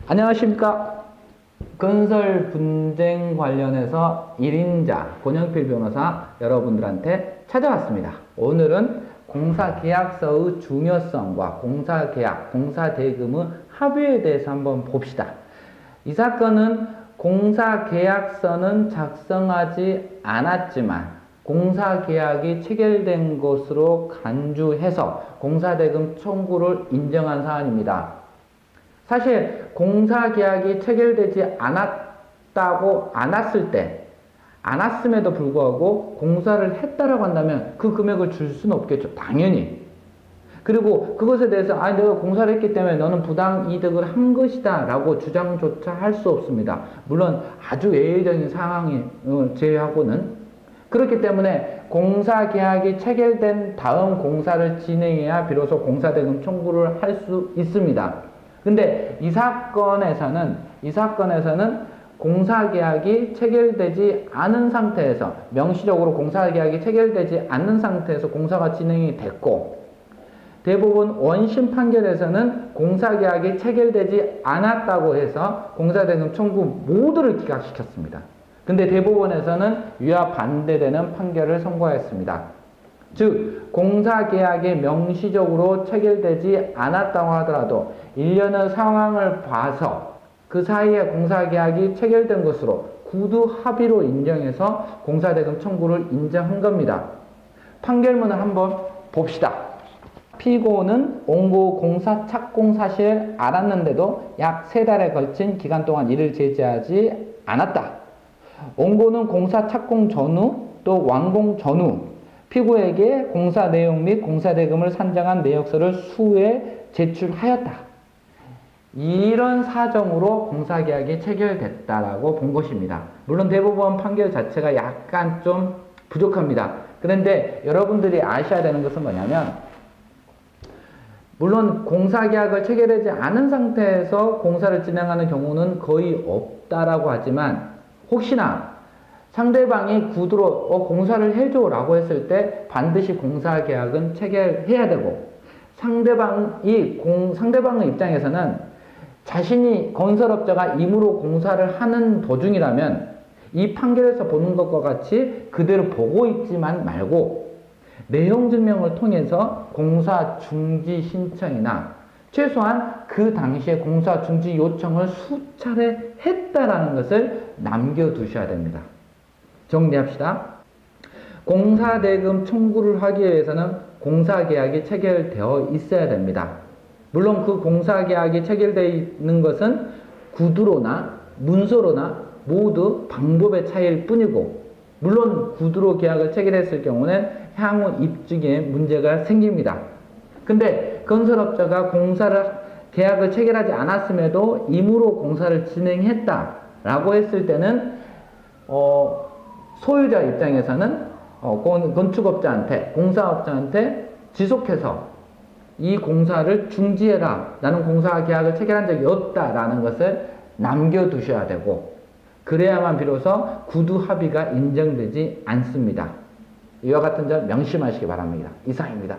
안녕하십니까. 건설 분쟁 관련해서 1인자 권영필 변호사 여러분들한테 찾아왔습니다. 오늘은 공사계약서의 중요성과 공사계약, 공사대금의 합의에 대해서 한번 봅시다. 이 사건은 공사계약서는 작성하지 않았지만 공사계약이 체결된 것으로 간주해서 공사대금 청구를 인정한 사안입니다. 사실 공사계약이 체결되지 않았음에도 불구하고 공사를 했다라고 한다면 그 금액을 줄 수는 없겠죠. 당연히. 그리고 그것에 대해서 내가 공사를 했기 때문에 너는 부당이득을 한 것이다 라고 주장조차 할 수 없습니다. 물론 아주 예외적인 상황을 제외하고는. 그렇기 때문에 공사계약이 체결된 다음 공사를 진행해야 비로소 공사대금 청구를 할 수 있습니다. 근데 이 사건에서는 공사계약이 체결되지 않은 상태에서, 명시적으로 공사계약이 체결되지 않는 상태에서 공사가 진행이 됐고, 대법원 원심 판결에서는 공사계약이 체결되지 않았다고 해서 공사대금 청구 모두를 기각시켰습니다. 근데 대법원에서는 위와 반대되는 판결을 선고하였습니다. 즉 공사계약이 명시적으로 체결되지 않았다고 하더라도 일련의 상황을 봐서 그 사이에 공사계약이 체결된 것으로 구두 합의로 인정해서 공사대금 청구를 인정한 겁니다. 판결문을 한번 봅시다. 피고는 원고 공사 착공 사실을 알았는데도 약 3달에 걸친 기간 동안 이를 제지하지 않았다. 원고는 공사 착공 전후 또 완공 전후 피고에게 공사 내용 및 공사대금을 산정한 내역서를 수회 제출하였다. 이런 사정으로 공사계약이 체결됐다라고 본 것입니다. 물론 대법원 판결 자체가 약간 좀 부족합니다. 그런데 여러분들이 아셔야 되는 것은 뭐냐면, 물론 공사계약을 체결하지 않은 상태에서 공사를 진행하는 경우는 거의 없다라고 하지만, 혹시나 상대방이 구두로 공사를 해줘 라고 했을 때 반드시 공사계약은 체결해야 되고, 상대방의 입장에서는 자신이 건설업자가 임으로 공사를 하는 도중이라면 이 판결에서 보는 것과 같이 그대로 보고 있지만 말고 내용증명을 통해서 공사 중지 신청이나 최소한 그 당시에 공사 중지 요청을 수차례 했다라는 것을 남겨두셔야 됩니다. 정리합시다. 공사대금 청구를 하기 위해서는 공사계약이 체결되어 있어야 됩니다. 물론 그 공사계약이 체결되어 있는 것은 구두로나 문서로나 모두 방법의 차이일 뿐이고, 물론 구두로 계약을 체결했을 경우는 향후 입증에 문제가 생깁니다. 근데 건설업자가 계약을 체결하지 않았음에도 임으로 공사를 진행했다라고 했을 때는 소유자 입장에서는 건축업자한테, 공사업자한테 지속해서 이 공사를 중지해라, 나는 공사계약을 체결한 적이 없다라는 것을 남겨두셔야 되고, 그래야만 비로소 구두 합의가 인정되지 않습니다. 이와 같은 점 명심하시기 바랍니다. 이상입니다.